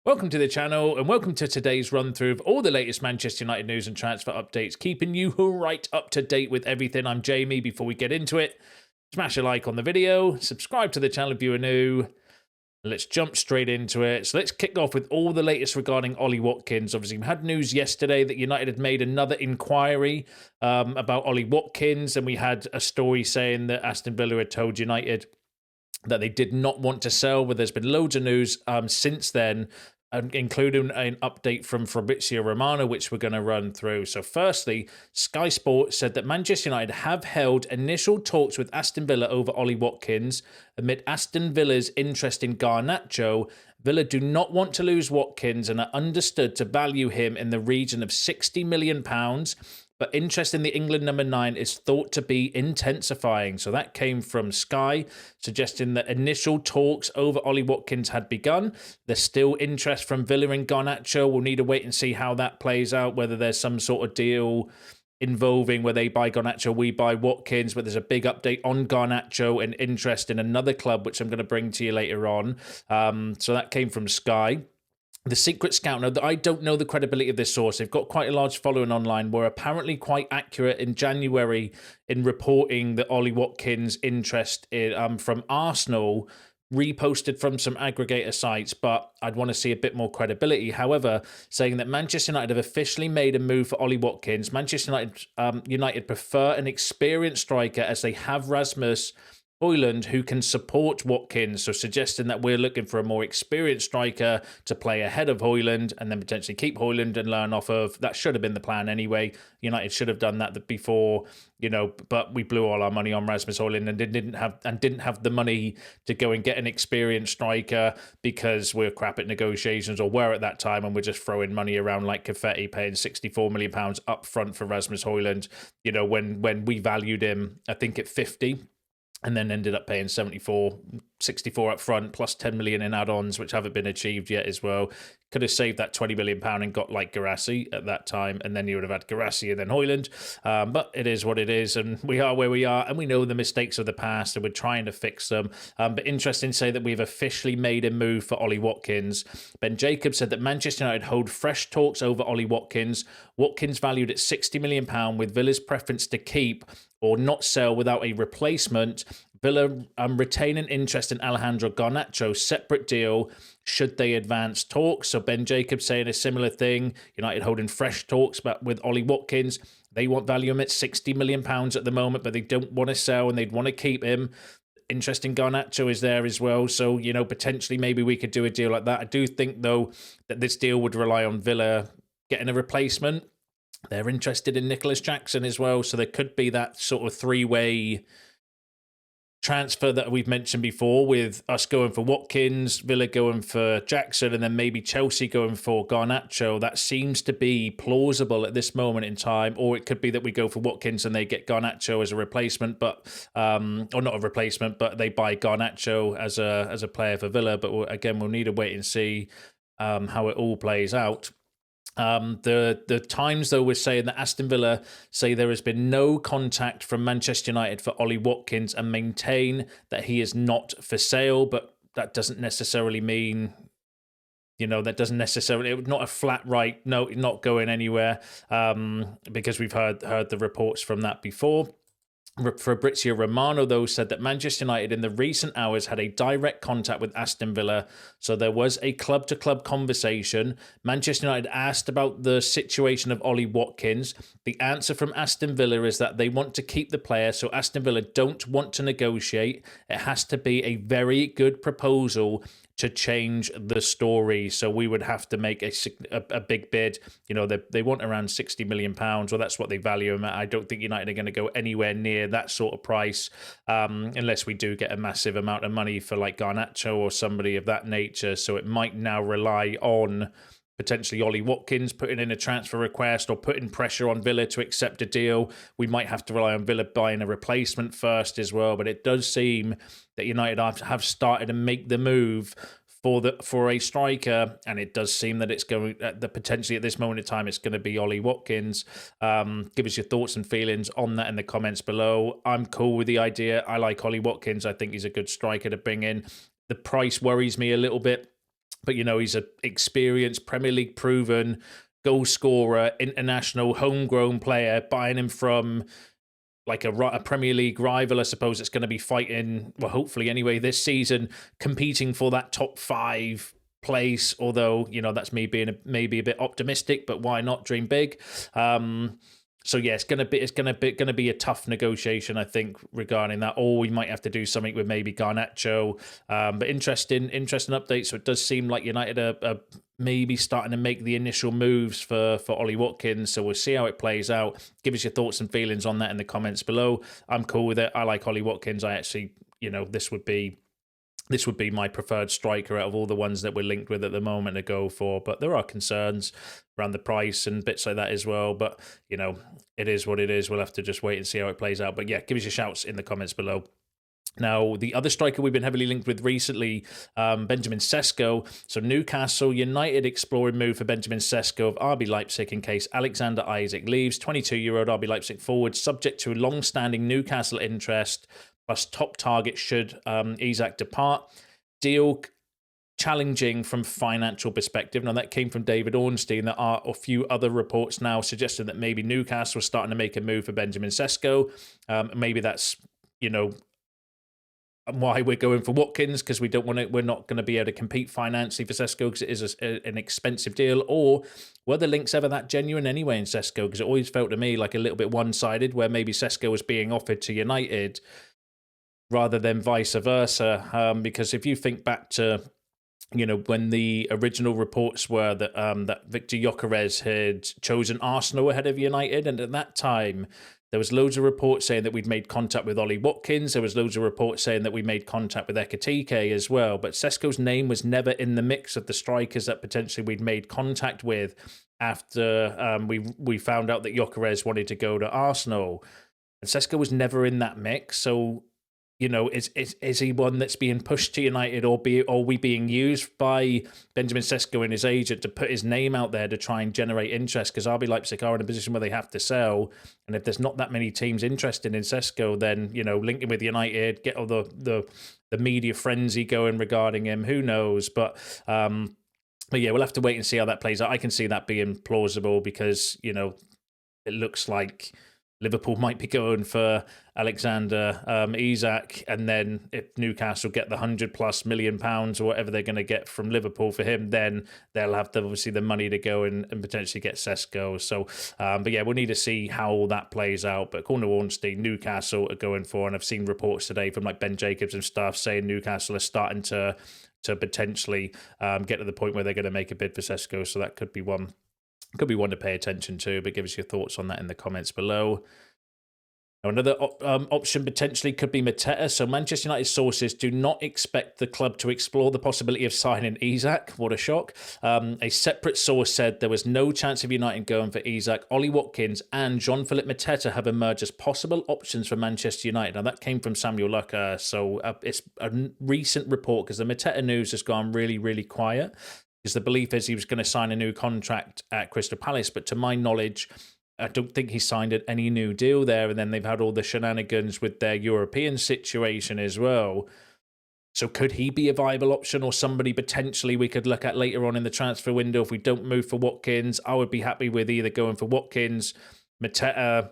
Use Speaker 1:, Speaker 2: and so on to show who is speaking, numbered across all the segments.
Speaker 1: Welcome to the channel and welcome to today's run through of all the latest Manchester United news and transfer updates, keeping you right up to date with everything. I'm Jamie. Before we get into it, smash a like on the video, subscribe to the channel if you are new. Let's jump straight into it. So let's kick off with all the latest regarding Ollie Watkins. Obviously, we had news yesterday that United had made another inquiry about Ollie Watkins, and we had a story saying that Aston Villa had told United that they did not want to sell, but there's been loads of news since then, including an update from Fabrizio Romano, which we're going to run through. So firstly, Sky Sports said that Manchester United have held initial talks with Aston Villa over Ollie Watkins. Amid Aston Villa's interest in Garnacho, Villa do not want to lose Watkins and are understood to value him in the region of £60 million. But interest in the England number 9 is thought to be intensifying. So that came from Sky, suggesting that initial talks over Ollie Watkins had begun. There's still interest from Villa and Garnacho. We'll need to wait and see how that plays out, whether there's some sort of deal involving where they buy Garnacho, we buy Watkins, but there's a big update on Garnacho and interest in another club, which I'm going to bring to you later on. So that came from Sky. The Secret Scout, now I don't know the credibility of this source. They've got quite a large following online, were apparently quite accurate in January in reporting that Ollie Watkins' interest in, from Arsenal reposted from some aggregator sites, but I'd want to see a bit more credibility. However, saying that Manchester United have officially made a move for Ollie Watkins. Manchester United prefer an experienced striker as they have Rasmus Højlund, who can support Watkins, so suggesting that we're looking for a more experienced striker to play ahead of Højlund and then potentially keep Højlund and learn off of. That should have been the plan anyway. United should have done that before, but we blew all our money on Rasmus Højlund and didn't have the money to go and get an experienced striker because we're crap at negotiations, or were at that time, and we're just throwing money around like confetti, paying £64 million up front for Rasmus Højlund, when we valued him, I think at 50. And then ended up paying 64 up front, plus 10 million in add-ons, which haven't been achieved yet as well. Could have saved that £20 million and got like Gueye at that time, and then you would have had Gueye and then Højlund. But it is what it is, and we are where we are, and we know the mistakes of the past, and we're trying to fix them. But interesting to say that we've officially made a move for Ollie Watkins. Ben Jacobs said that Manchester United hold fresh talks over Ollie Watkins. Watkins valued at £60 million, with Villa's preference to keep or not sell without a replacement. Villa retain an interest in Alejandro Garnacho, separate deal should they advance talks. So Ben Jacobs saying a similar thing. United holding fresh talks with Ollie Watkins. They want value him at £60 million at the moment, but they don't want to sell and they'd want to keep him. Interesting, Garnacho is there as well. So, potentially maybe we could do a deal like that. I do think, though, that this deal would rely on Villa getting a replacement. They're interested in Nicholas Jackson as well. So there could be that sort of three-way transfer that we've mentioned before, with us going for Watkins, Villa going for Jackson, and then maybe Chelsea going for Garnacho. That seems to be plausible at this moment in time. Or it could be that we go for Watkins and they get Garnacho as a replacement, but or not a replacement, but they buy Garnacho as a player for Villa. But we'll need to wait and see how it all plays out. The Times, though, was saying that Aston Villa say there has been no contact from Manchester United for Ollie Watkins and maintain that he is not for sale, but that doesn't necessarily mean, not a flat right, no, not going anywhere, because we've heard the reports from that before. Fabrizio Romano, though, said that Manchester United in the recent hours had a direct contact with Aston Villa, so there was a club-to-club conversation. Manchester United asked about the situation of Ollie Watkins. The answer from Aston Villa is that they want to keep the player, so Aston Villa don't want to negotiate. It has to be a very good proposal to change the story. So we would have to make a big bid. They want around £60 million, or that's what they value him at. I don't think United are going to go anywhere near that sort of price, unless we do get a massive amount of money for like Garnacho or somebody of that nature. So it might now rely on potentially Ollie Watkins putting in a transfer request or putting pressure on Villa to accept a deal. We might have to rely on Villa buying a replacement first as well. But it does seem that United have started to make the move for a striker, and it does seem that it's going that potentially at this moment in time it's going to be Ollie Watkins. Give us your thoughts and feelings on that in the comments below. I'm cool with the idea. I like Ollie Watkins. I think he's a good striker to bring in. The price worries me a little bit, But, he's an experienced, Premier League proven goal scorer, international, homegrown player, buying him from like a Premier League rival, I suppose. It's going to be fighting, well, hopefully anyway, this season, competing for that top 5 place. Although, that's me being maybe a bit optimistic, but why not dream big? So yeah, it's gonna be a tough negotiation, I think, regarding that. Or we might have to do something with maybe Garnacho. But interesting updates. So it does seem like United are maybe starting to make the initial moves for Ollie Watkins. So we'll see how it plays out. Give us your thoughts and feelings on that in the comments below. I'm cool with it. I like Ollie Watkins. I actually, this would be my preferred striker out of all the ones that we're linked with at the moment to go for. But there are concerns around the price and bits like that as well. But, it is what it is. We'll have to just wait and see how it plays out. But yeah, give us your shouts in the comments below. Now, the other striker we've been heavily linked with recently, Benjamin Cesco. So Newcastle United exploring move for Benjamin Cesco of RB Leipzig in case Alexander Isak leaves. 22-year-old RB Leipzig forward, subject to long-standing Newcastle interest, plus top target should Isak depart. Deal challenging from financial perspective. Now, that came from David Ornstein. There are a few other reports now suggesting that maybe Newcastle are starting to make a move for Benjamin Cesco. Maybe that's, why we're going for Watkins, because we're not going to be able to compete financially for Cesco because it is an expensive deal. Or were the links ever that genuine anyway in Cesco? Because it always felt to me like a little bit one-sided, where maybe Cesco was being offered to United rather than vice versa. Because if you think back to, when the original reports were that that Victor Gyökeres had chosen Arsenal ahead of United, and at that time, there was loads of reports saying that we'd made contact with Ollie Watkins. There was loads of reports saying that we made contact with Ekitike as well. But Cesco's name was never in the mix of the strikers that potentially we'd made contact with after we found out that Gyökeres wanted to go to Arsenal. And Cesco was never in that mix. So, is he one that's being pushed to United, or are we being used by Benjamin Cesco and his agent to put his name out there to try and generate interest? Because RB Leipzig are in a position where they have to sell, and if there's not that many teams interested in Cesco, then linking with United, get all the media frenzy going regarding him. Who knows? But yeah, we'll have to wait and see how that plays out. I can see that being plausible because it looks like Liverpool might be going for Alexander Isak, and then if Newcastle get the £100+ million or whatever they're going to get from Liverpool for him, then they'll have obviously the money to go and potentially get Cesco. So, but yeah, we'll need to see how that plays out. But according to Ornstein, Newcastle are going for, and I've seen reports today from like Ben Jacobs and stuff saying Newcastle are starting to potentially get to the point where they're going to make a bid for Cesco. So that could be one. Could be one to pay attention to, but give us your thoughts on that in the comments below. Now, another option potentially could be Mateta. So Manchester United sources do not expect the club to explore the possibility of signing Isak. What a shock. A separate source said there was no chance of United going for Isak. Ollie Watkins and Jean-Philippe Mateta have emerged as possible options for Manchester United. Now, that came from Samuel Lucker. So it's a recent report because the Mateta news has gone really, really quiet. Because the belief is he was going to sign a new contract at Crystal Palace, but to my knowledge, I don't think he signed any new deal there. And then they've had all the shenanigans with their European situation as well. So could he be a viable option, or somebody potentially we could look at later on in the transfer window if we don't move for Watkins? I would be happy with either going for Watkins, Mateta,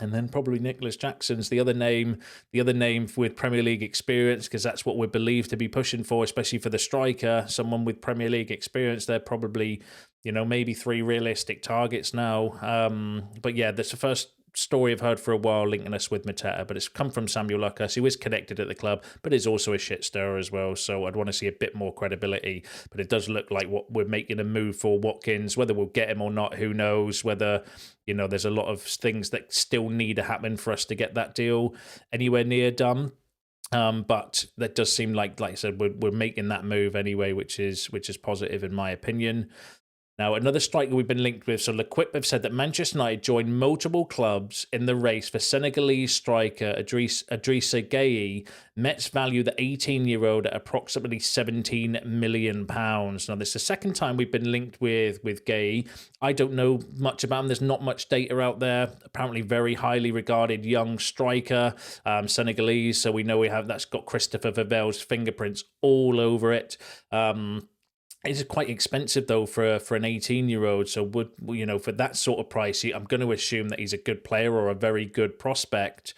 Speaker 1: and then probably Nicholas Jackson's the other name with Premier League experience, because that's what we're believed to be pushing for, especially for the striker, someone with Premier League experience. They're probably, maybe 3 realistic targets now. But yeah, that's the first story I've heard for a while linking us with Mateta, but it's come from Samuel Lucas, who is connected at the club, but is also a shit stirrer as well. So I'd want to see a bit more credibility. But it does look like what we're making a move for Watkins. Whether we'll get him or not, who knows? Whether there's a lot of things that still need to happen for us to get that deal anywhere near done. But that does seem like I said, we're making that move anyway, which is positive in my opinion. Now, another striker we've been linked with, so L'Equipe have said that Manchester United joined multiple clubs in the race for Senegalese striker Idrissa Gueye. Mets value the 18-year-old at approximately £17 million. Now, this is the second time we've been linked with Gueye. I don't know much about him. There's not much data out there. Apparently very highly regarded young striker, Senegalese, so we know that's got Christopher Vivel's fingerprints all over it. It's quite expensive though for an 18-year-old. So would, you know, for that sort of price, I'm going to assume that he's a good player or a very good prospect.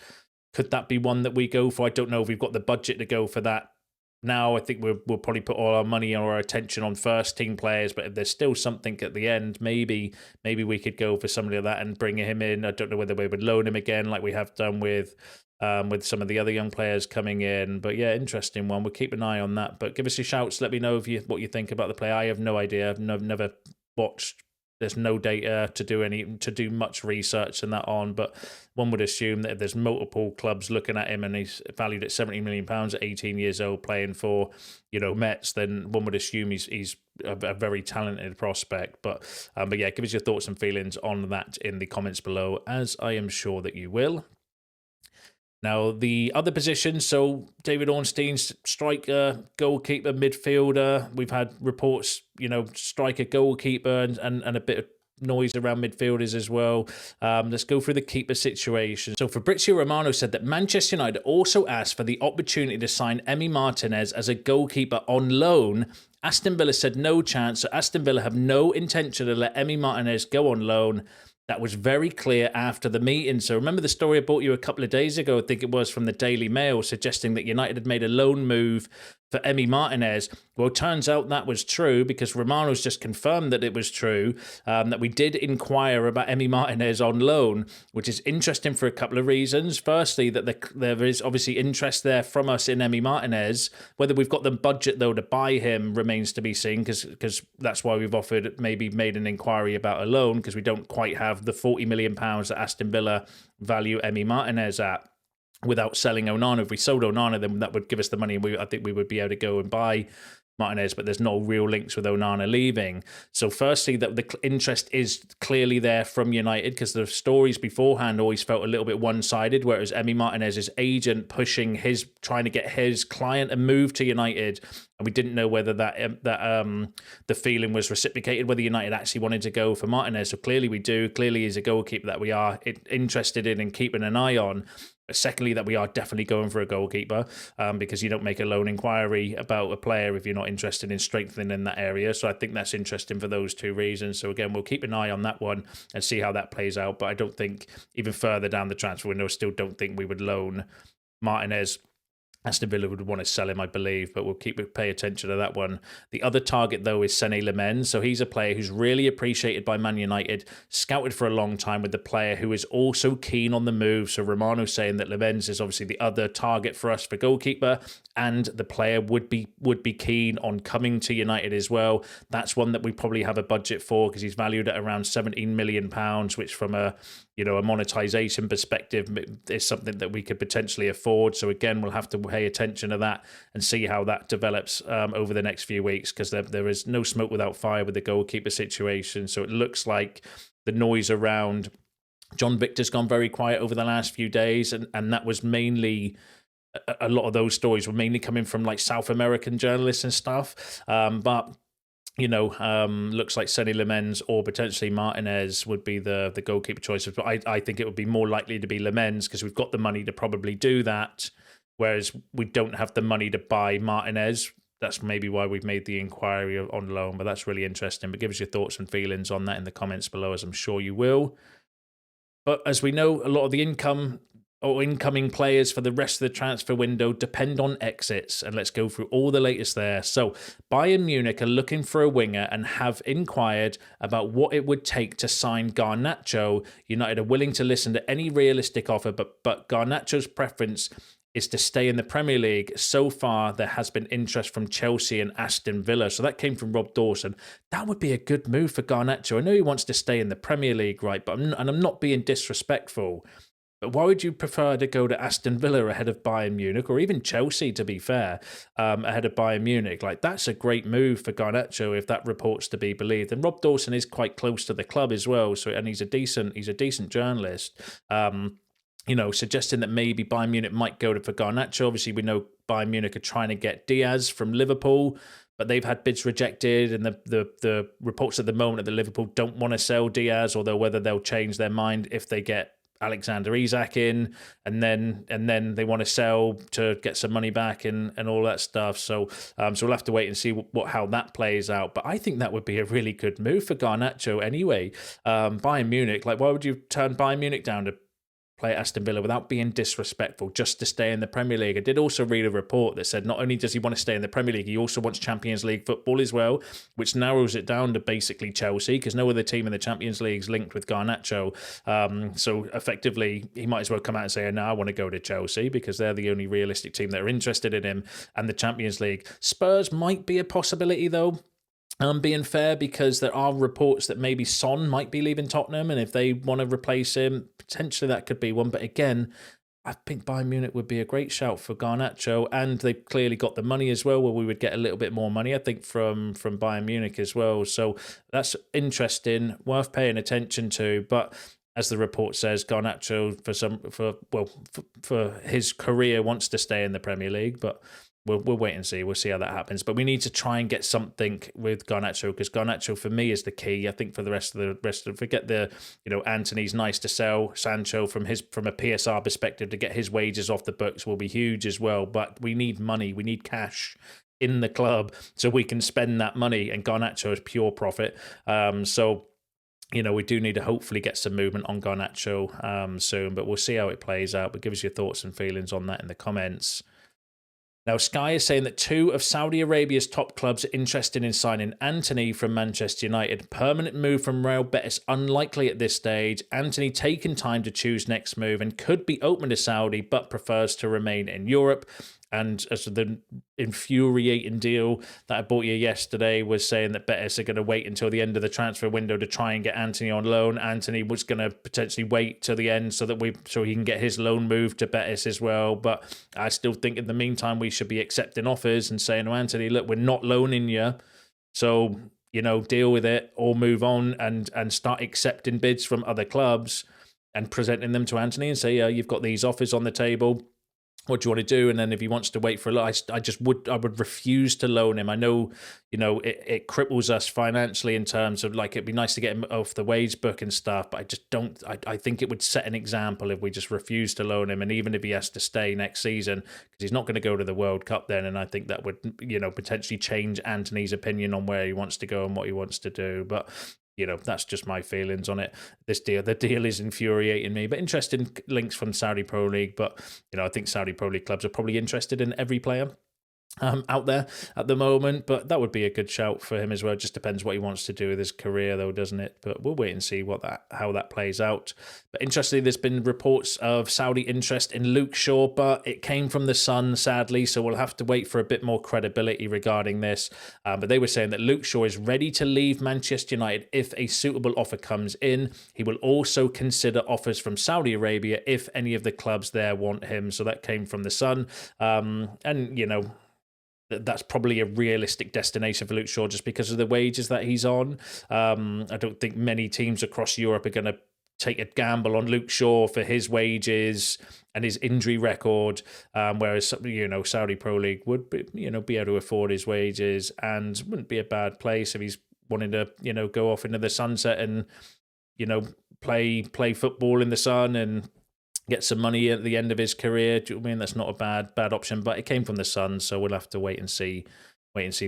Speaker 1: Could that be one that we go for? I don't know if we've got the budget to go for that now. I think we'll probably put all our money or our attention on first team players, but if there's still something at the end, maybe we could go for somebody like that and bring him in. I don't know whether we would loan him again like we have done with some of the other young players coming in. But yeah, interesting one. We'll keep an eye on that. But give us your shouts. Let me know what you think about the play. I have no idea. I've never watched. There's no data to do much research and that on, but one would assume that if there's multiple clubs looking at him and he's valued at £70 million at 18 years old playing for, you know, Mets, then one would assume he's a very talented prospect. But yeah, give us your thoughts and feelings on that in the comments below, as I am sure that you will. Now, the other positions, so David Ornstein, striker, goalkeeper, midfielder. We've had reports, you know, striker, goalkeeper, and a bit of noise around midfielders as well. Let's go through the keeper situation. So Fabrizio Romano said that Manchester United also asked for the opportunity to sign Emi Martinez as a goalkeeper on loan. Aston Villa said no chance, so Aston Villa have no intention to let Emi Martinez go on loan. That was very clear after the meeting. So remember the story I brought you a couple of days ago, I think it was, from the Daily Mail, suggesting that United had made a loan move for Emi Martinez. Well, it turns out that was true, because Romano's just confirmed that it was true, that we did inquire about Emi Martinez on loan, which is interesting for a couple of reasons. Firstly, that there is obviously interest there from us in Emi Martinez. Whether we've got the budget, though, to buy him remains to be seen, because that's why we've made an inquiry about a loan, because we don't quite have the £40 million that Aston Villa value Emi Martinez at without selling Onana. If we sold Onana, then that would give us the money, and I think we would be able to go and buy Martinez, but there's no real links with Onana leaving. So firstly, that the interest is clearly there from United, because the stories beforehand always felt a little bit one-sided, where it was Emi Martinez's agent trying to get his client a move to United, and we didn't know whether the feeling was reciprocated, whether United actually wanted to go for Martinez. So clearly we do. Clearly he's a goalkeeper that we are interested in and keeping an eye on. Secondly, that we are definitely going for a goalkeeper, because you don't make a loan inquiry about a player if you're not interested in strengthening in that area. So I think that's interesting for those two reasons. So again, we'll keep an eye on that one and see how that plays out. But I don't think, even further down the transfer window, I still don't think we would loan Martinez. Aston Villa would want to sell him, I believe, but we'll pay attention to that one. The other target, though, is Lemens. So he's a player who's really appreciated by Man United, scouted for a long time with the player who is also keen on the move. So Romano saying that Lemens is obviously the other target for us for goalkeeper, and the player would be keen on coming to United as well. That's one that we probably have a budget for, because he's valued at around £17 million, which from a monetization perspective is something that we could potentially afford. So again, we'll have to pay attention to that and see how that develops over the next few weeks, because there is no smoke without fire with the goalkeeper situation. So it looks like the noise around John Victor's gone very quiet over the last few days, and that was mainly, a lot of those stories were mainly coming from like South American journalists and stuff. But looks like Sonny Lemens or potentially Martinez would be the goalkeeper choices. But I think it would be more likely to be Lemens, because we've got the money to probably do that, whereas we don't have the money to buy Martinez. That's maybe why we've made the inquiry on loan, but that's really interesting. But give us your thoughts and feelings on that in the comments below, as I'm sure you will. But as we know, a lot of the incoming players for the rest of the transfer window depend on exits, and let's go through all the latest there. So Bayern Munich are looking for a winger and have inquired about what it would take to sign Garnacho. United are willing to listen to any realistic offer, but Garnacho's preference is to stay in the Premier League. So far, there has been interest from Chelsea and Aston Villa. So that came from Rob Dawson. That would be a good move for Garnacho. I know he wants to stay in the Premier League, right? But I'm not being disrespectful. But why would you prefer to go to Aston Villa ahead of Bayern Munich, or even Chelsea, to be fair, ahead of Bayern Munich? Like, that's a great move for Garnacho if that report's to be believed. And Rob Dawson is quite close to the club as well, and he's a decent journalist. Suggesting that maybe Bayern Munich might go for Garnacho. Obviously, we know Bayern Munich are trying to get Diaz from Liverpool, but they've had bids rejected, and the reports at the moment that Liverpool don't want to sell Diaz, although whether they'll change their mind if they get Alexander Isak in, and then they want to sell to get some money back and all that stuff. So we'll have to wait and see how that plays out. But I think that would be a really good move for Garnacho anyway. Bayern Munich, like, why would you turn Bayern Munich down to play at Aston Villa without being disrespectful, just to stay in the Premier League? I did also read a report that said not only does he want to stay in the Premier League, he also wants Champions League football as well, which narrows it down to basically Chelsea, because no other team in the Champions League is linked with Garnacho. So effectively, he might as well come out and say, no, I want to go to Chelsea, because they're the only realistic team that are interested in him, and the Champions League. Spurs might be a possibility, though. Being fair, because there are reports that maybe Son might be leaving Tottenham, and if they want to replace him, potentially that could be one. But again, I think Bayern Munich would be a great shout for Garnacho, and they've clearly got the money as well, where we would get a little bit more money, I think, from Bayern Munich as well. So that's interesting, worth paying attention to. But as the report says, Garnacho for his career wants to stay in the Premier League, but We'll wait and see. We'll see how that happens. But we need to try and get something with Garnacho, because Garnacho for me is the key. I think for the rest of forget the, Anthony's nice to sell. Sancho from a PSR perspective, to get his wages off the books will be huge as well. But we need money. We need cash in the club so we can spend that money. And Garnacho is pure profit. So we do need to hopefully get some movement on Garnacho soon. But we'll see how it plays out. But give us your thoughts and feelings on that in the comments. Now, Sky is saying that 2 of Saudi Arabia's top clubs are interested in signing Antony from Manchester United. Permanent move from Real Betis unlikely at this stage. Antony taking time to choose next move and could be open to Saudi, but prefers to remain in Europe. And as the infuriating deal that I bought you yesterday was saying that Betis are going to wait until the end of the transfer window to try and get Antony on loan. Antony was going to potentially wait till the end so he can get his loan move to Betis as well. But I still think in the meantime we should be accepting offers and saying to Antony, look, we're not loaning you, so deal with it or move on, and start accepting bids from other clubs and presenting them to Antony and say, you've got these offers on the table. What do you want to do? And then if he wants to wait for a lot, I would refuse to loan him. I know, it cripples us financially in terms of, like, it'd be nice to get him off the wage book and stuff, but I just don't. I think it would set an example if we just refuse to loan him, and even if he has to stay next season, because he's not going to go to the World Cup then, and I think that would, potentially change Antony's opinion on where he wants to go and what he wants to do. But that's just my feelings on it. The deal is infuriating me, but interesting links from Saudi Pro League. But, I think Saudi Pro League clubs are probably interested in every player out there at the moment, but that would be a good shout for him as well. It just depends what he wants to do with his career, though, doesn't it? But we'll wait and see how that plays out. But interestingly, there's been reports of Saudi interest in Luke Shaw, but it came from the Sun, sadly, so we'll have to wait for a bit more credibility regarding this. But they were saying that Luke Shaw is ready to leave Manchester United if a suitable offer comes in. He will also consider offers from Saudi Arabia if any of the clubs there want him. So that came from the Sun. And, that's probably a realistic destination for Luke Shaw just because of the wages that he's on. I don't think many teams across Europe are going to take a gamble on Luke Shaw for his wages and his injury record, whereas Saudi Pro League would be able to afford his wages, and wouldn't be a bad place if he's wanting to go off into the sunset and play football in the sun and get some money at the end of his career. Do you know what I mean? That's not a bad option, but it came from the Sun, so we'll have to wait and see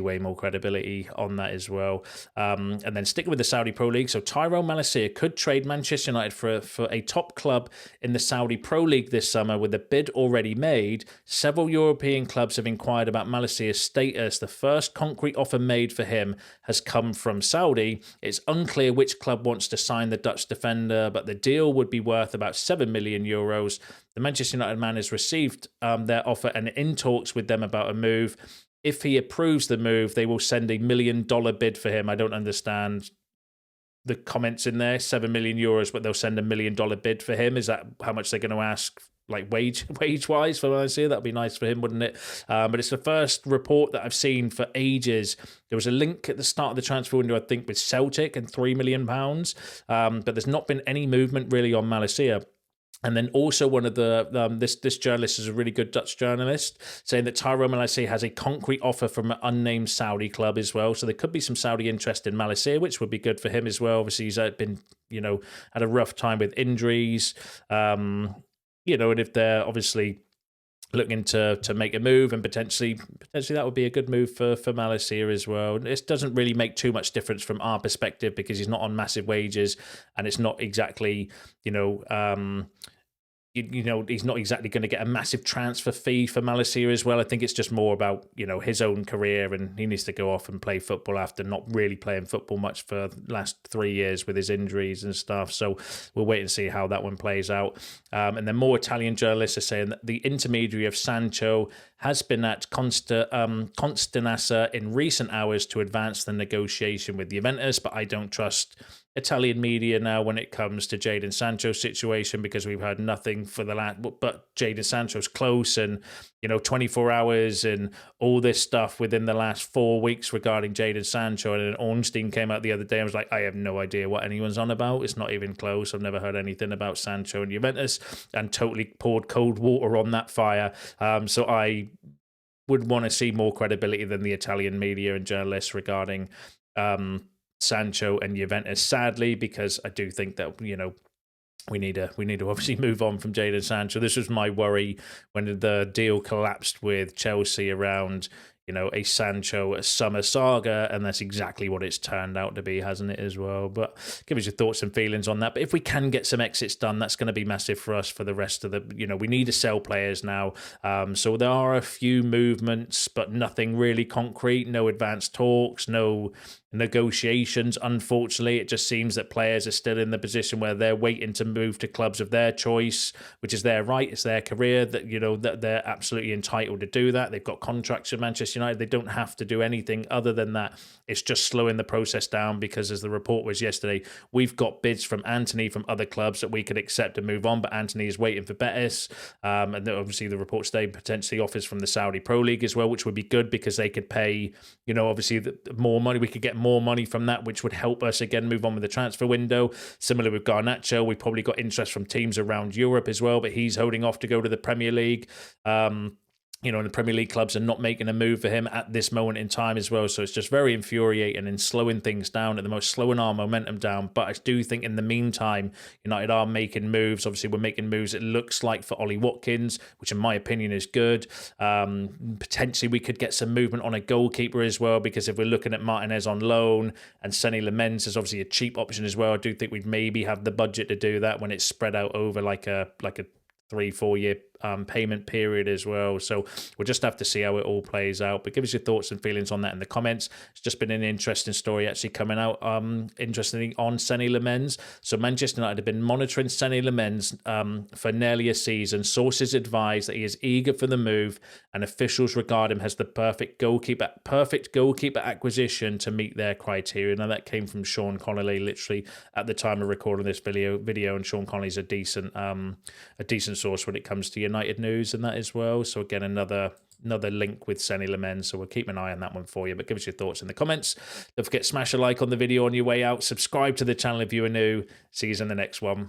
Speaker 1: way more credibility on that as well. And then sticking with the Saudi Pro League, so Tyrone Malisier could trade Manchester United for a top club in the Saudi Pro League this summer with a bid already made. Several European clubs have inquired about Malisier's status. The first concrete offer made for him has come from Saudi. It's unclear which club wants to sign the Dutch defender, but the deal would be worth about 7 million euros. The Manchester United man has received their offer and in talks with them about a move. If he approves the move, they will send $1 million bid for him. I don't understand the comments in there. 7 million euros, but they'll send $1 million bid for him. Is that how much they're going to ask, like wage wise for Malacia? That'd be nice for him, wouldn't it? But it's the first report that I've seen for ages. There was a link at the start of the transfer window, I think, with Celtic and £3 million. But there's not been any movement really on Malacia. And then also one of the this journalist is a really good Dutch journalist, saying that Tyrone Malacia has a concrete offer from an unnamed Saudi club as well. So there could be some Saudi interest in Malisier, which would be good for him as well. Obviously, he's been, had a rough time with injuries, and if they're obviously looking to make a move, and potentially that would be a good move for Malacia as well. This doesn't really make too much difference from our perspective because he's not on massive wages, and it's not exactly he's not exactly going to get a massive transfer fee for Malacia as well. I think it's just more about, his own career, and he needs to go off and play football after not really playing football much for the last 3 years with his injuries and stuff. So we'll wait and see how that one plays out. And then more Italian journalists are saying that the intermediary of Sancho has been at Constanza in recent hours to advance the negotiation with Juventus, but I don't trust Italian media now when it comes to Jadon Sancho's situation, because we've heard nothing for the last, but Jadon Sancho's close, and 24 hours and all this stuff within the last 4 weeks regarding Jadon Sancho. And then Ornstein came out the other day and was like, I have no idea what anyone's on about. It's not even close. I've never heard anything about Sancho and Juventus, and totally poured cold water on that fire. So I would want to see more credibility than the Italian media and journalists regarding Sancho and Juventus, sadly, because I do think that we need to obviously move on from Jadon Sancho. This was my worry when the deal collapsed with Chelsea around a Sancho summer saga, and that's exactly what it's turned out to be, hasn't it, as well? But give us your thoughts and feelings on that. But if we can get some exits done, that's going to be massive for us for the rest of the, we need to sell players now. So there are a few movements, but nothing really concrete, no advanced talks, no negotiations. Unfortunately, it just seems that players are still in the position where they're waiting to move to clubs of their choice, which is their right, it's their career, that that they're absolutely entitled to do that. They've got contracts with Manchester United. They don't have to do anything other than that. It's just slowing the process down, because as the report was yesterday, we've got bids from Antony from other clubs that we could accept and move on, but Antony is waiting for Betis, and obviously the report today potentially offers from the Saudi Pro League as well, which would be good because they could pay obviously more money. We could get more money from that, which would help us again move on with the transfer window. Similar with Garnacho, we've probably got interest from teams around Europe as well, but he's holding off to go to the Premier League. And the Premier League clubs are not making a move for him at this moment in time as well. So it's just very infuriating and slowing things down, at the most slowing our momentum down. But I do think in the meantime, United are making moves. Obviously, we're making moves, it looks like, for Ollie Watkins, which in my opinion is good. Potentially we could get some movement on a goalkeeper as well, because if we're looking at Martinez on loan and Lemens is obviously a cheap option as well, I do think we'd maybe have the budget to do that when it's spread out over like a 3-4 year payment period as well. So we'll just have to see how it all plays out. But give us your thoughts and feelings on that in the comments. It's just been an interesting story actually coming out, interestingly, on Lemens. So Manchester United have been monitoring Lemens for nearly a season. Sources advise that he is eager for the move, and officials regard him as the perfect goalkeeper acquisition to meet their criteria. Now that came from Sean Connolly, literally at the time of recording this video, and Sean Connolly's a decent source when it comes to United news and that as well. So again, another link with Lemens. So we'll keep an eye on that one for you. But give us your thoughts in the comments. Don't forget, smash a like on the video on your way out. Subscribe to the channel if you are new. See you in the next one.